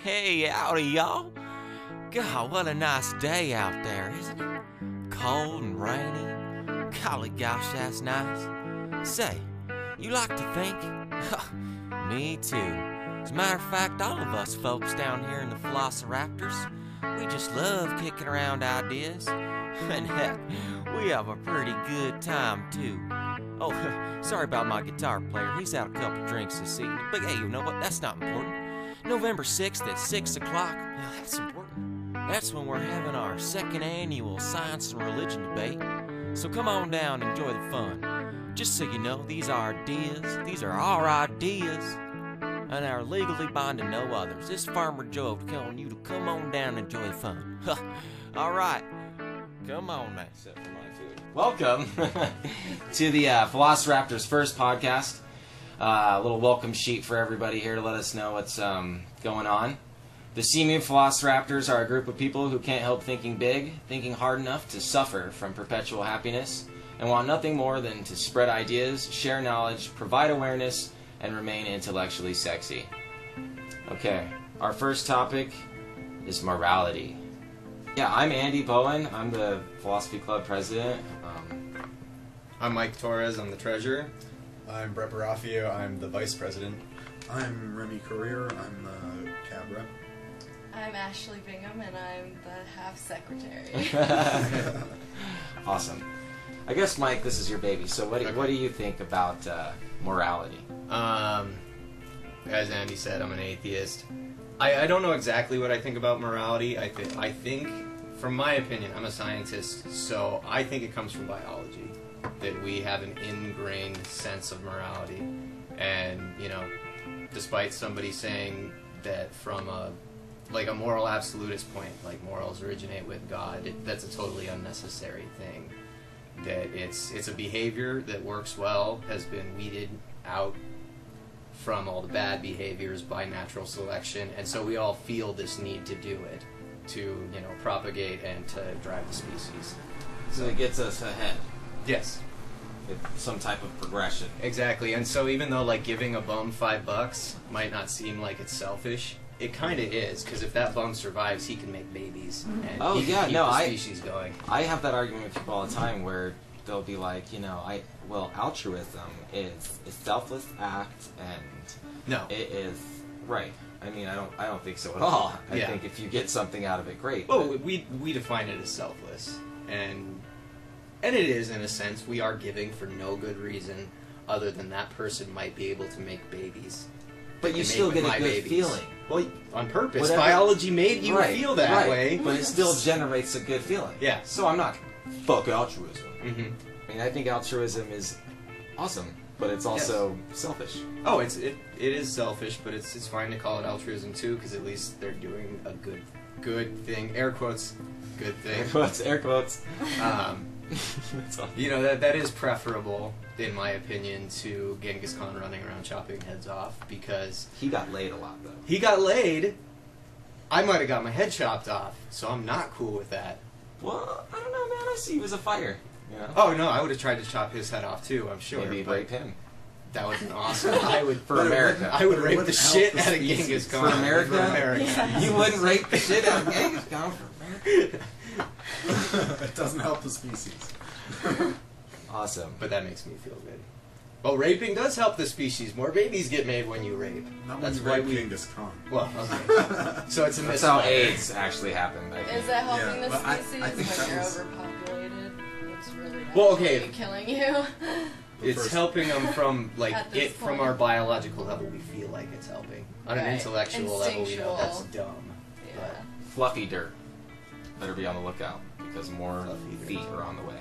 Hey, howdy, y'all. God, what a nice day out there, isn't it? Cold and rainy. Golly gosh, that's nice. Say, you like to think? Me too. As a matter of fact, all of us folks down here in the Philosoraptors, we just love kicking around ideas. And heck, we have a pretty good time too. Oh, sorry about my guitar player. He's had a couple drinks this evening. But hey, you know what? That's not important. November 6th at 6 o'clock. Now, that's important. That's when we're having our second annual science and religion debate. So come on down and enjoy the fun. Just so you know, these are ideas. These are our ideas. And are legally bound to no others. This Farmer Joe telling you to come on down and enjoy the fun. All right. Come on now. Except for my food. Welcome to the Philosoraptors first podcast. A little welcome sheet for everybody here to let us know what's going on. The CMOO Philosoraptors are a group of people who can't help thinking big, thinking hard enough to suffer from perpetual happiness, and want nothing more than to spread ideas, share knowledge, provide awareness, and remain intellectually sexy. Okay, our first topic is morality. Yeah, I'm Andy Bowen. I'm the Philosophy Club president. I'm Mike Torres. I'm the treasurer. I'm Brett Barafio. I'm the vice president. I'm Remy Career. I'm the cab rep. I'm Ashley Bingham, and I'm the half secretary. Awesome. I guess, Mike, this is your baby. So what do you think about morality? As Andy said, I'm an atheist. I don't know exactly what I think about morality. I think, from my opinion, I'm a scientist, so I think it comes from biology. That we have an ingrained sense of morality. And, you know, despite somebody saying that from a moral absolutist point, like morals originate with God, that's a totally unnecessary thing. That it's a behavior that works well, has been weeded out from all the bad behaviors by natural selection, and so we all feel this need to do it, to, you know, propagate and to drive the species. So it gets us ahead. Yes. Some type of progression. Exactly, and so even though, like, giving a bum $5 might not seem like it's selfish, it kind of is, because if that bum survives, he can make babies, and he can keep the species going. I have that argument with people all the time where they'll be like, you know, altruism is a selfless act, and no, it is right. I mean, I don't think so at all. I think if you get something out of it, great. Well, we define it as selfless, and it is, in a sense. We are giving for no good reason other than that person might be able to make babies. But you still get a good feeling. Well, on purpose. Biology made you feel that way. But it still generates a good feeling. Yeah. So I'm not fuck altruism. Mm-hmm. I mean, I think altruism is awesome, but it's also selfish. Oh, it is selfish, but it's fine to call it altruism too, because at least they're doing a good thing. Air quotes, good thing. Air quotes. You know, that is preferable, in my opinion, to Genghis Khan running around chopping heads off, because he got laid a lot, though. He got laid. I might have got my head chopped off, so I'm not cool with that. Well, I don't know, man. I see he was a fighter. You know? Oh, no, I would have tried to chop his head off, too, I'm sure. Maybe rape him. That would have been awesome. For America. I would rape the shit out of Genghis Khan. For America? Yeah. You wouldn't rape the shit out of Genghis Khan for America? It doesn't help the species. Awesome. But that makes me feel good. Well, raping does help the species. More babies get made when you rape. Not That's when you why rape Genghis Khan. Well, okay. So it's a That's how AIDS actually happened. Is that helping the I species think when you're that was... overpopulated? It's really Well, okay. killing you. It's helping them from, like, from point. our biological level, we feel like it's helping. On an intellectual level, we know that's dumb. Yeah. But fluffy dirt. Better be on the lookout, because more feet are on the way.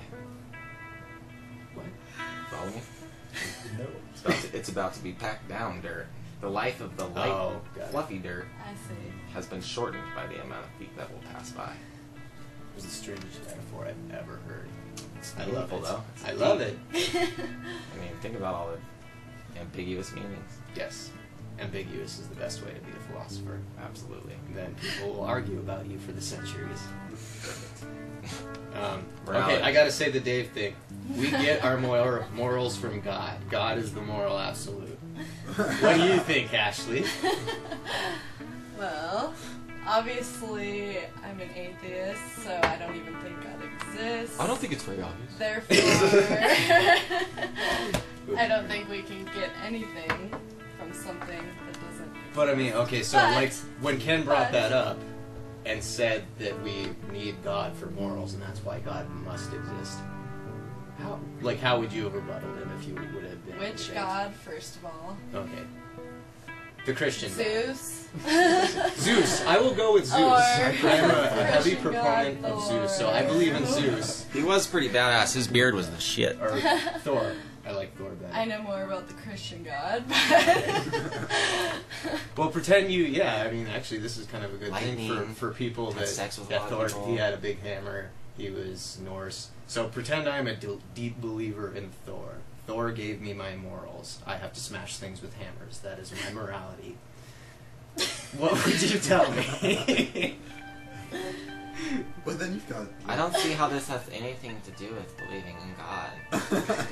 what? Follow me? No. It's about to be packed down dirt. The life of the light, fluffy dirt I see. has been shortened by the amount of feet that will pass by. It was the strangest metaphor I've ever heard. It's I love meaningful, it. though. I love it. I mean, think about all the ambiguous meanings. Yes. Ambiguous is the best way to be a philosopher. Absolutely. Then people will argue about you for the centuries. Morality. Okay, I gotta say the Dave thing. We get our morals from God. God is the moral absolute. What do you think, Ashley? Well, obviously, I'm an atheist, so I don't even think God exists. I don't think it's very obvious. Therefore, I don't think we can get anything from something that doesn't exist. But I mean, okay, so But- like when Ken brought but- that up and said that we need God for morals and that's why God must exist. How would you have rebutted him if you would have been? Which James? God, first of all? Okay. The Christian God. Zeus. Zeus. I will go with Zeus. Or I am a heavy Christian proponent God, of Zeus, so I believe in Zeus. He was pretty badass. His beard was the shit. Or Thor. I like Thor better. I know more about the Christian God, but Well, pretend you. Yeah, I mean, actually, this is kind of a good thing Lightning, for people had that sex with a that lot of Thor. people. He had a big hammer. He was Norse. So pretend I'm a deep believer in Thor. Thor gave me my morals. I have to smash things with hammers. That is my morality. What would you tell me? But then you've got. I don't see how this has anything to do with believing in God.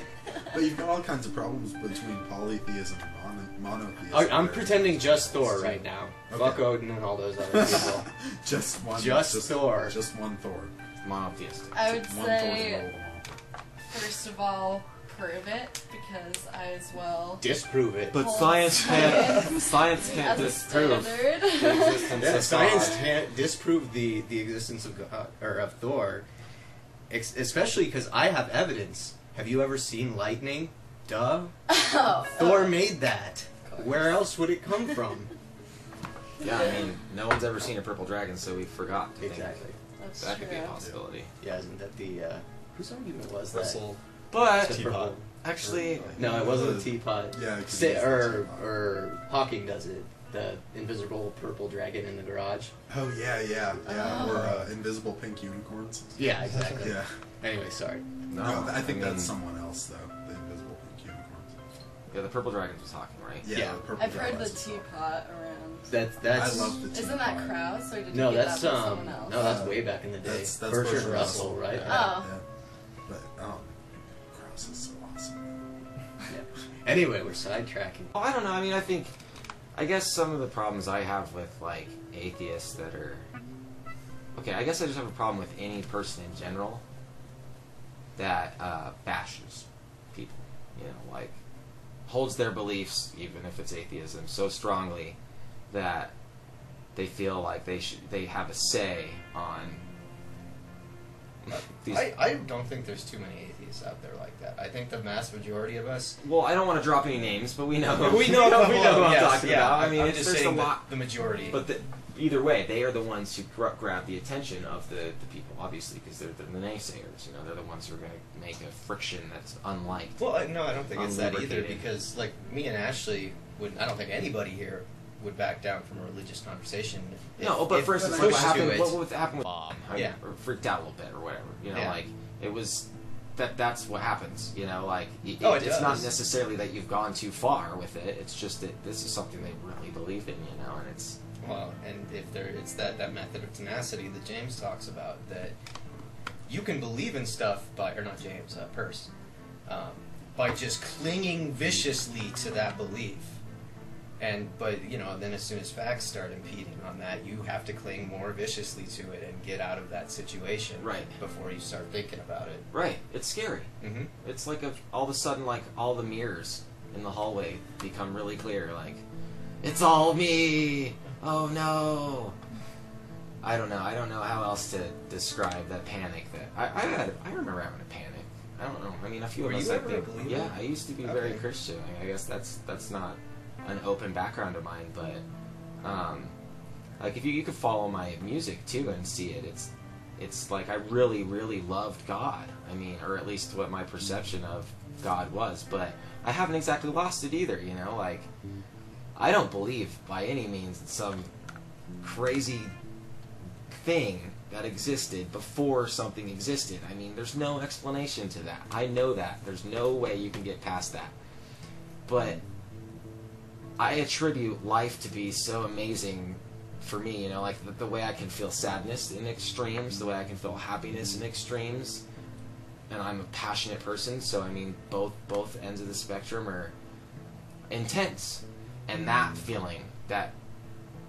But you've got all kinds of problems between polytheism and monotheism. I'm There. pretending just Thor right now. Okay. Fuck Odin and all those other people. Just one. Just Thor. Just one Thor. Monotheistic. I would One Thor to say, roll them all. first of all, prove it, because I as well Disprove it. But hold science can't. Science as can't a disprove standard. the existence Yeah, of science God. can't disprove the existence of God, or of Thor, especially because I have evidence. Have you ever seen lightning? Duh. Oh, Thor made that. Where else would it come from? Yeah, I mean, no one's ever seen a purple dragon, so we forgot to Exactly. think that's that true. could be a possibility. Yeah, isn't that the whose argument was that? Russell. But The Teapot. actually, No, it wasn't a teapot. Yeah, it could Say, be a or teapot. or Hawking does it. The invisible purple dragon in the garage. Oh yeah. Oh. Or invisible pink unicorns. Yeah, exactly. Yeah. Anyway, sorry. no, I think mean, that's someone else though. The invisible pink unicorns. Yeah, the purple dragon was talking, right? Yeah. The purple I've heard the dragons. teapot around. That's I love the teapot. Isn't that Krauss, or did no, you get that's that from someone else? no, that's way back in the day. That's Bertrand Russell, right? Yeah, Oh. yeah. But Krauss is so awesome. Yeah. Anyway, we're sidetracking. Well, I don't know. I mean, I guess some of the problems I have with like atheists that are okay. I guess I just have a problem with any person in general that bashes people. You know, like holds their beliefs, even if it's atheism, so strongly that they feel like they have a say on these. I don't think there's too many atheists out there like that. I think the vast majority of us. Well, I don't want to drop any names, but we know We know who I'm yes, talking yeah, about. I mean, I'm it's just there's a saying lot. the majority. But either way, they are the ones who grab the attention of the people, obviously, because they're the naysayers. You know, they're the ones who are going to make a friction that's unliked. Well, no, I don't think it's that either. Unlubricated. Because like me and Ashley would. I don't think anybody here would back down from a religious conversation. No, but for instance, like pushed what to happened, it. what happened with Bob? Yeah. Or freaked out a little bit or whatever. You know, Yeah. like it was that's what happens. You know, like It it's not does. necessarily that you've gone too far with it. It's just that this is something they really believe in. You know, and it's Well, and if it's that method of tenacity that James talks about, that you can believe in stuff by, or not James, Peirce, by just clinging viciously to that belief. But then as soon as facts start impeding on that, you have to cling more viciously to it and get out of that situation Right. before you start thinking about it. right. It's scary. Mm-hmm. It's like all of a sudden, like all the mirrors in the hallway become really clear. Like, it's all me. Oh no. I don't know. I don't know how else to describe that panic that I remember having a panic. I don't know. I mean, a few Were of us. you I ever a think. believer? Yeah, I used to be very Okay. Christian. I guess that's not an open background of mine, but like if you could follow my music too and see it, it's like I really, really loved God. I mean, or at least what my perception of God was, but I haven't exactly lost it either, you know, like I don't believe by any means in some crazy thing that existed before something existed. I mean, there's no explanation to that. I know that. There's no way you can get past that. But I attribute life to be so amazing for me, you know, like the way I can feel sadness in extremes, the way I can feel happiness in extremes. And I'm a passionate person, so I mean both ends of the spectrum are intense. And that feeling, that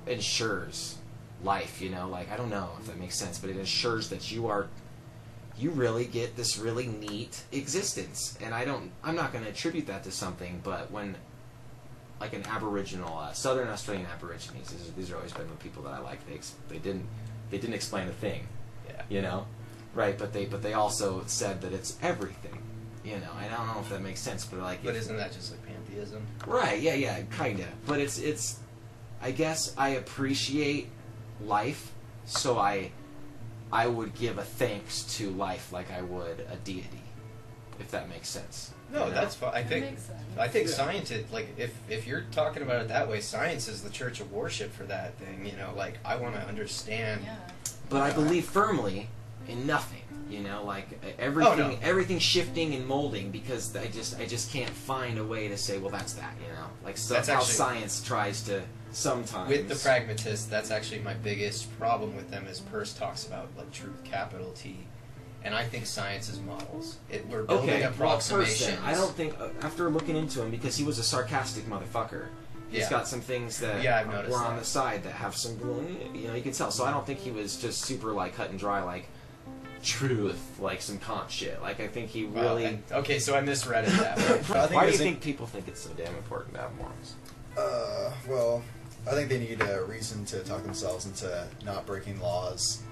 ensures life, you know, like, I don't know if that makes sense, but it ensures that you really get this really neat existence. And I'm not going to attribute that to something, but when, like, an Aboriginal, Southern Australian Aborigines, these are always been the people that I like, they didn't explain a thing, Yeah. you know, right, but they also said that it's everything, you know, and I don't know if that makes sense, but like... But isn't that just like pantheism? Right, yeah, kinda, but it's I guess I appreciate life, so I would give a thanks to life like I would a deity, if that makes sense. No, you know? that's fine. That makes sense. I think science, like, if you're talking about it that way, science is the church of worship for that thing, you know, like, I want to understand. Yeah. But I believe firmly in nothing, you know, like everything, everything shifting and molding, because I just can't find a way to say, well, that's that, you know, like That's how actually- science tries to sometimes. With the pragmatists, that's actually my biggest problem with them, is Peirce talks about, like, truth, capital T. And I think science is models. We're building Okay, approximations. I don't think, after looking into him, because he was a sarcastic motherfucker, he's Yeah. got some things that Yeah, I've noticed were on that. the side that have some, you know, you can tell. So I don't think he was just super, like, cut and dry, like, truth, like some Kant shit. Like, I think he Well, really... okay, so I misread it that way. I think Why do you it's think people think it's so damn important to have morals? Well, I think they need a reason to talk themselves into not breaking laws,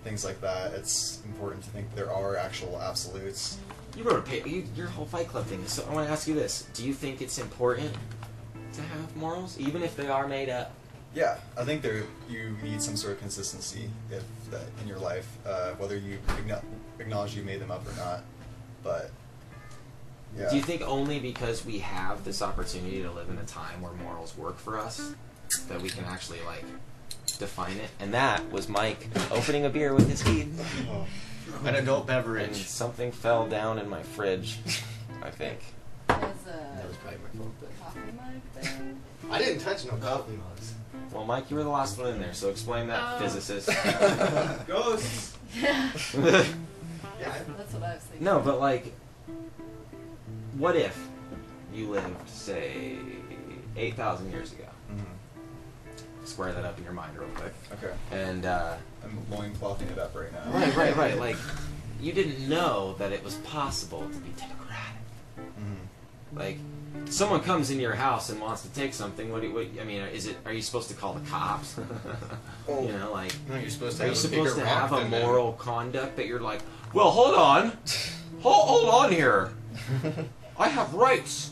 things like that. It's important to think there are actual absolutes. You wrote a paper, your whole Fight Club thing. So I want to ask you this. Do you think it's important to have morals, even if they are made up? Yeah, I think you need some sort of consistency in your life, whether you acknowledge you made them up or not. But yeah. Do you think only because we have this opportunity to live in a time where morals work for us that we can actually, like, define it? And that was Mike opening a beer with his teeth. An adult And beverage. something fell down in my fridge, I think. There's That was probably my fault. a coffee mug there. I didn't touch no coffee mugs. Well, Mike, you were the last one in there, so explain that, Oh. physicist. Ghosts. Yeah, Yeah. that's what I was thinking. No, but, like, what if you lived, say, 8,000 years ago? Mhm. Square that up in your mind real quick. Okay. And, I'm loinclothing it up right now. right. Like, you didn't know that it was possible to be democratic. Mhm. Like, someone comes in your house and wants to take something. I mean, are you supposed to call the cops? Oh. You know, like, No, you're supposed to are have you a bigger supposed to rock have a than them. moral conduct that you're like, well, hold on, hold on here, I have rights.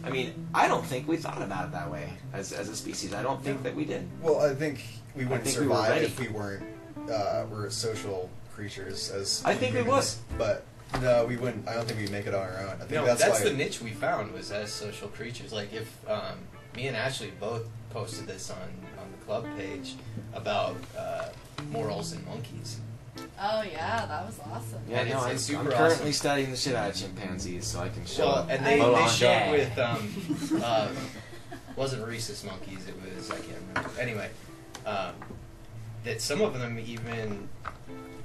I mean, I don't think we thought about it that way as a species. I don't think that we did. Well, I think we wouldn't think we were survive ready. if we weren't. We're social creatures as. I think we humans, but no, we wouldn't. I don't think we'd make it on our own. I think No, that's that's why. the niche we found, was as social creatures. Like, if me and Ashley both posted this on the club page about morals and monkeys. Oh yeah, that was awesome. Yeah, And no, it's I'm super currently awesome. studying the shit out of chimpanzees, so I can show Well, them. and they Hold showed on, with wasn't rhesus monkeys. It was, I can't remember. Anyway, that some of them even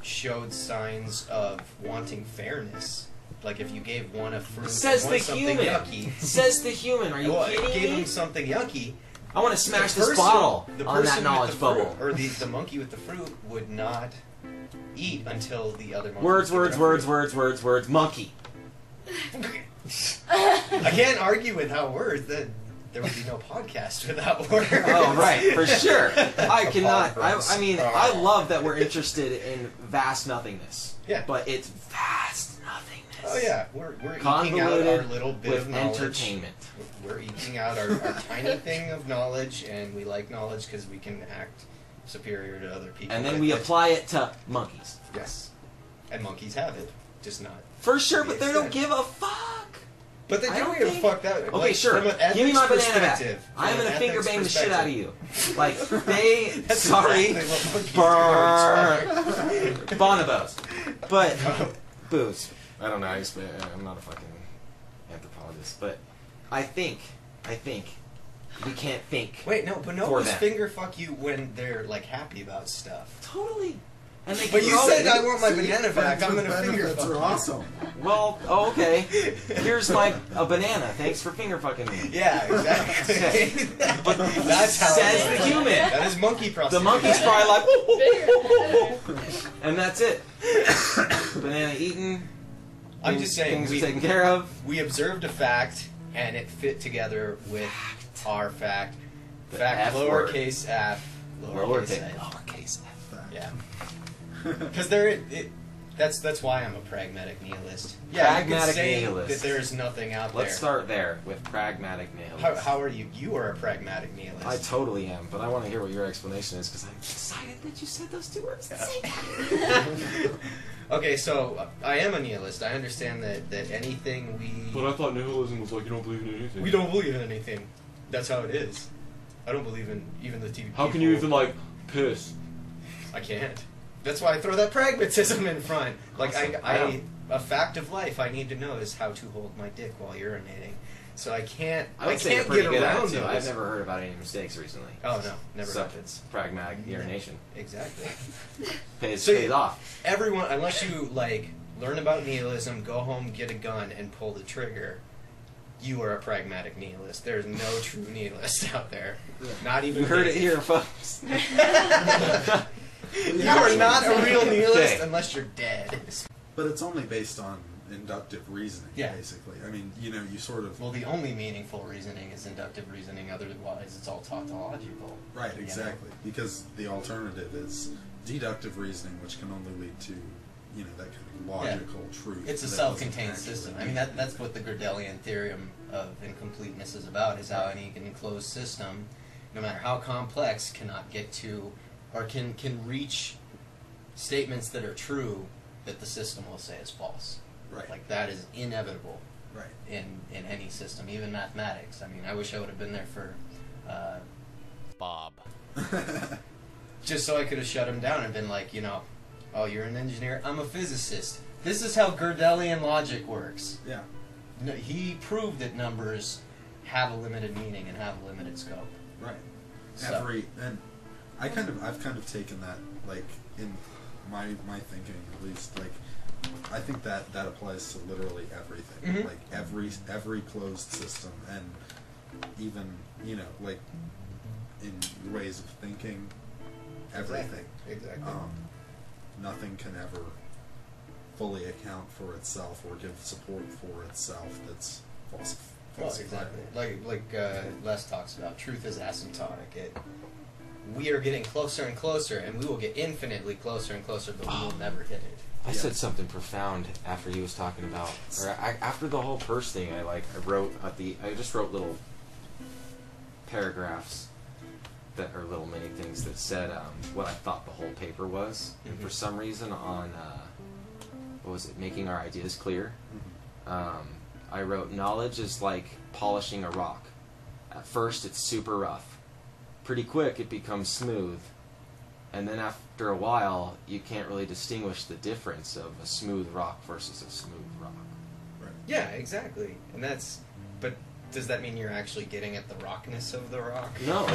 showed signs of wanting fairness. Like, if you gave one a fruit, Says one the something human. yucky. Says the human. Are you Well, kidding it gave me? them something yucky. I want to smash The this person- bottle the on person that with knowledge the fruit, bubble. or the monkey with the fruit would not eat until the other monkey. Words, gave it words, a words, fruit. words. Monkey. I can't argue with how words that there would be no podcast without words. Oh, right, for sure. I cannot. I mean, Oh. I love that we're interested in vast nothingness. Yeah. But it's vast nothingness. Oh yeah, we're eking out our Convoluted little bit with of knowledge. entertainment. We're eking out our tiny thing of knowledge, and we like knowledge because we can act superior to other people. And then with we it. apply it to monkeys. Yes, and monkeys have it, just not. For sure, but they don't Extent. give a fuck. But they I do don't give a think- fuck that. Okay, like, sure. From an Give me my ethics banana back. perspective, I'm from gonna an finger ethics bang the shit out of perspective. you. Like, they. That's Sorry. exactly what monkeys do. Bonobos. But. Booze. I don't know. I'm not a fucking anthropologist. But I think we can't think. Wait, no, For bonobos them. finger fuck you when they're like happy about stuff. Totally. And they But you grow said it. I want my banana back. I'm gonna finger benefits fuck are you. awesome. Well, okay. Here's a banana. Thanks for finger fucking me. Yeah, exactly. But That's how says it the works. human. That is monkey The prostitution. monkey's probably like, Figure. and that's it. Banana eaten. I'm just saying, things are taken care of. we observed a fact, and it fit together with our fact. The Fact, F word. lowercase f, lowercase f. Lowercase f. Yeah. Because that's why I'm a pragmatic nihilist. Yeah, you Pragmatic could say nihilist. that there is nothing out Let's there. start there with pragmatic nihilist. How are you? You are a pragmatic nihilist. I totally am, but I want to hear what your explanation is because I'm excited that you said those two words at the same time. Okay, so I am a nihilist. I understand that anything But I thought nihilism was like you don't believe in anything. we don't believe in anything. That's how it is. I don't believe in even the TV. How can you even like piss? I can't. That's why I throw that pragmatism in front. Like Awesome. a fact of life I need to know is how to hold my dick while urinating. So I can't. I would say you're can't pretty get good at around it too. those. I've never heard about any mistakes recently. Oh no, never So, happens. pragmatic urination Exactly. pays So pays you- off. Everyone, unless you like learn about nihilism, go home, get a gun, and pull the trigger, you are a pragmatic nihilist. There's no true nihilist out there. Not even You heard it me. here, folks. You are not a real nihilist Okay. unless you're dead. But it's only based on inductive reasoning, Yeah. basically. I mean, you sort of... Well, the only meaningful reasoning is inductive reasoning. Otherwise, it's all tautological. Right, you know? exactly. Because the alternative is deductive reasoning, which can only lead to, that kind of logical truth. It's a that self-contained doesn't system. I actually- mean, that's what the Gödelian theorem of incompleteness is about, is how any enclosed system, no matter how complex, cannot get to, or can reach statements that are true that the system will say is false. Right. Like, that is inevitable Right. in any system, even mathematics. I mean, I wish I would have been there for Bob. just so I could have shut him down and been like, oh, you're an engineer? I'm a physicist. This is how Gödelian logic works. Yeah. No, he proved that numbers have a limited meaning and have a limited scope. Right. So- And I've kind of taken that, like, in my thinking, at least, like, I think that applies to literally everything. Mhm. Like, every closed system, and even, like, in ways of thinking, everything. Exactly. Nothing can ever fully account for itself or give support for itself that's false. Well, exactly. Like Les talks about, truth is asymptotic. We are getting closer and closer, and we will get infinitely closer and closer, but we will never hit it. I said something profound after he was talking about, after the whole purse thing. I just wrote little paragraphs that are little mini things that said what I thought the whole paper was. And for some reason, on what was it, making our ideas clear, I wrote, knowledge is like polishing a rock. At first, it's super rough. Pretty quick, it becomes smooth. And then after a while, you can't really distinguish the difference of a smooth rock versus a smooth rock. Right. Yeah, exactly. And but does that mean you're actually getting at the rockness of the rock? No,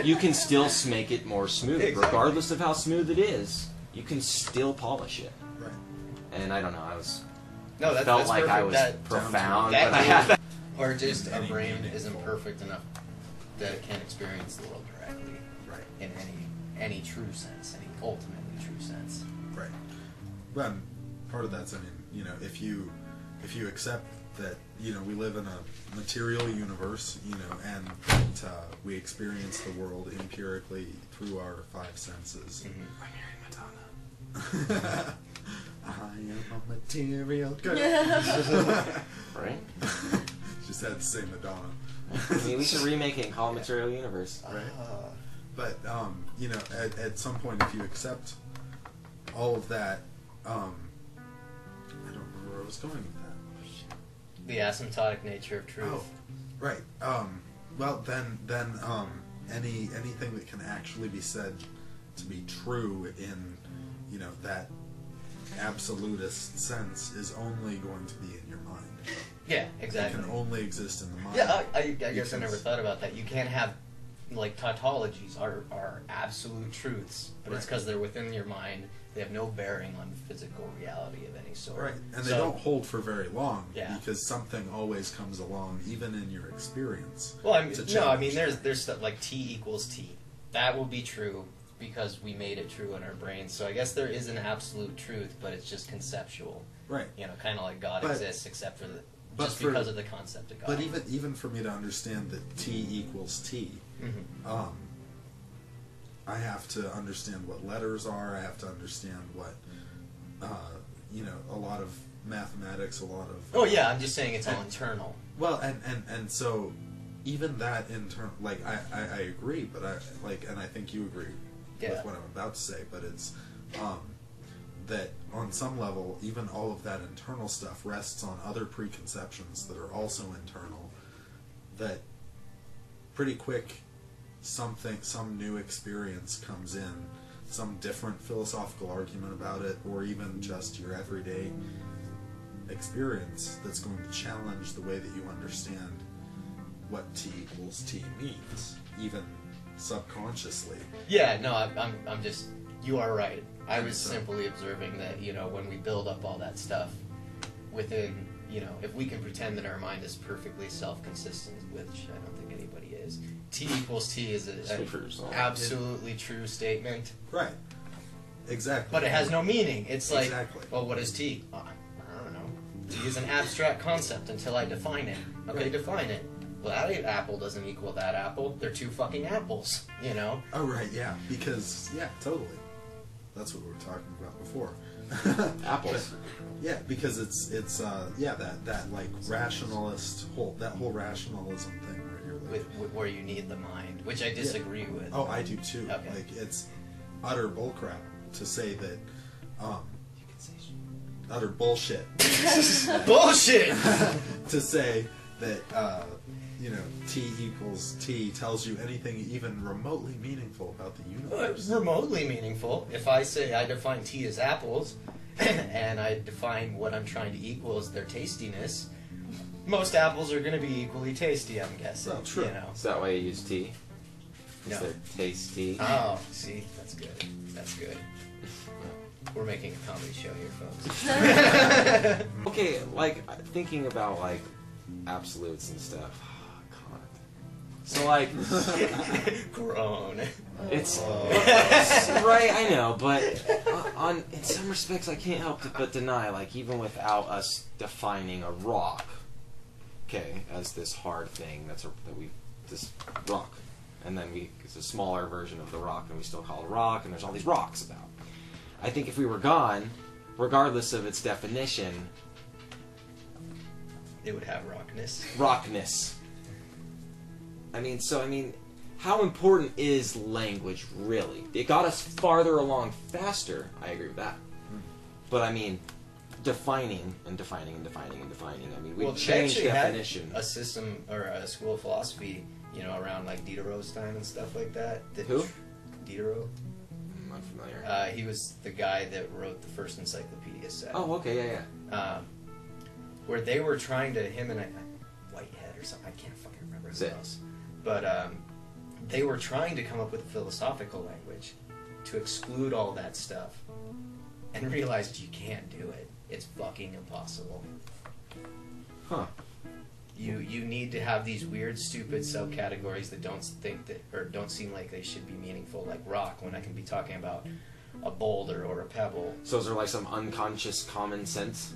you can still make it more smooth. Exactly. Regardless of how smooth it is, you can still polish it. Right. And I don't know, No, felt that's like perfect. I was profound, that but I had that. Or just a Any brain meaningful. isn't perfect enough that it can't experience the world directly Right. in any true sense, any ultimately true sense. Right. But part of that's, if you accept that, we live in a material universe, and that we experience the world empirically through our five senses. I'm hearing Madonna. I am a material girl. Right? Just had to sing Madonna. I mean, we should remake it and call it Material Universe. Right. But at some point, if you accept all of that, I don't remember where I was going with that. The asymptotic nature of truth. Oh, right. Well, then, anything that can actually be said to be true in, that absolutist sense is only going to be in your mind. Yeah, It exactly. can only exist in the mind. Yeah, I guess I never thought about that. You can't have like tautologies are absolute truths, but it's Right. because they're within your mind. They have no bearing on physical reality of any sort. Right, and they So- don't hold for very long Yeah. because something always comes along, even in your experience. Well, I mean, to no, I challenge mean, that. there's stuff like T equals T. That will be true because we made it true in our brains. So I guess there is an absolute truth, but it's just conceptual. Right. You know, kind of like God But- exists, except for but just for- because of the concept of God. But even for me to understand that T equals T, Mhm. I have to understand what letters are. I have to understand what, a lot of mathematics, a lot of. Oh yeah, I'm just saying it's all internal. Well, and so, even that like I agree, but and I think you agree Yeah. with what I'm about to say, but it's, that on some level, even all of that internal stuff rests on other preconceptions that are also internal. That pretty quick, some new experience comes in, some different philosophical argument about it, or even just your everyday experience that's going to challenge the way that you understand what T equals T means, even subconsciously. Yeah, no, I'm just. You are right. I was So- simply observing that when we build up all that stuff within, if we can pretend that our mind is perfectly self-consistent, which I don't think anybody is. T equals T is Speak for yourself. absolutely true statement, Right. Exactly. but it has no meaning. It's like, Exactly. well, what is T? I don't know. T is an abstract concept until I define it. Okay, Right. define it. Well, that apple doesn't equal that apple. They're two fucking apples, Oh, right, yeah. Because, yeah, totally. That's what we were talking about before. Apples. Yeah, because it's that like rationalist whole rationalism thing where you're like, with where you need the mind, which I disagree with. oh, I do too. Okay. Like it's utter bullcrap to say that, utter bullshit Bullshit! to say that T equals T tells you anything even remotely meaningful about the universe. Remotely meaningful. If I say I define T as apples, and I define what I'm trying to equal as their tastiness, most apples are going to be equally tasty, I'm guessing. Well, true. Is that why you use tea? Is No. there taste tea? Oh, see, that's good. That's good. We're making a comedy show here, folks. Okay, like thinking about like absolutes and stuff. Oh, God. So like Grown. it's right. I know, but in some respects, I can't help but deny. Like even without us defining a rock, okay, as this hard thing this rock, and then it's a smaller version of the rock, and we still call it a rock, and there's all these rocks about. I think if we were gone, regardless of its definition, It would have rockness. rockness. I mean, how important is language really? It got us farther along faster. I agree with that. But I mean, defining and defining and defining and defining. I mean, we Well, they changed actually had definition. a system or a school of philosophy, around like Diderot's time and stuff like that. Who? Diderot. I'm unfamiliar. He was the guy that wrote the first encyclopedia set. Oh, okay, yeah. Where they were trying to, him and Whitehead or something, I can't fucking remember who Zip. else. But they were trying to come up with a philosophical language to exclude all that stuff, and realized you can't do it. It's fucking impossible. Huh. You need to have these weird, stupid subcategories that don't seem like they should be meaningful, like rock, when I can be talking about a boulder or a pebble. So is there like some unconscious common sense?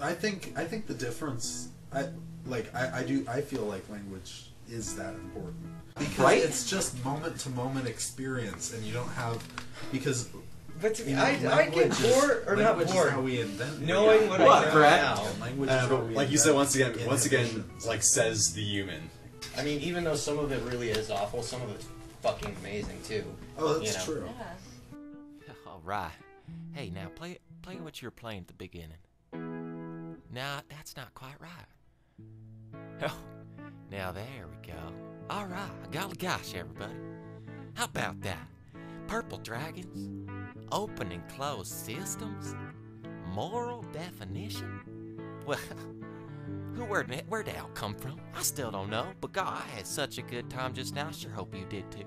I think the difference. I feel like language is that important because Right? it's just moment to moment experience, and you don't have because. But to me, You know, I get language is- bored, or not language is bored, how we invent knowing what What, I know Brett? now. And language is how But we like you said, invent once again, inhibitions. like says the human. I mean, even though some of it really is awful, some of it's fucking amazing too. Oh, that's you know. true. Yeah. All right. Hey, now play what you were playing at the beginning. Nah, that's not quite right. Oh, now there we go. All right, golly gosh, everybody. How about that? Purple dragons, open and closed systems, moral definition. Well, Where'd the out come from? I still don't know, but God, I had such a good time just now. Sure hope you did too.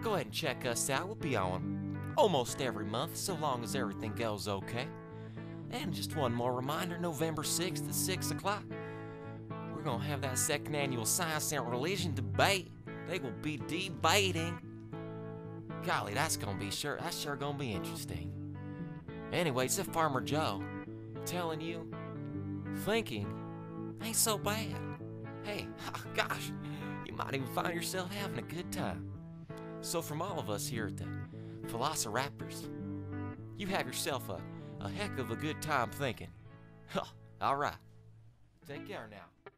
Go ahead and check us out. We'll be on almost every month, so long as everything goes okay. And just one more reminder, November 6th at 6 o'clock, we're going to have that second annual Science and Religion debate. They will be debating. Golly, that's sure going to be interesting. Anyway, it's Farmer Joe telling you, thinking ain't so bad. Hey, gosh, you might even find yourself having a good time. So from all of us here at the Philosoraptors, you have yourself a heck of a good time thinking. All right, take care now.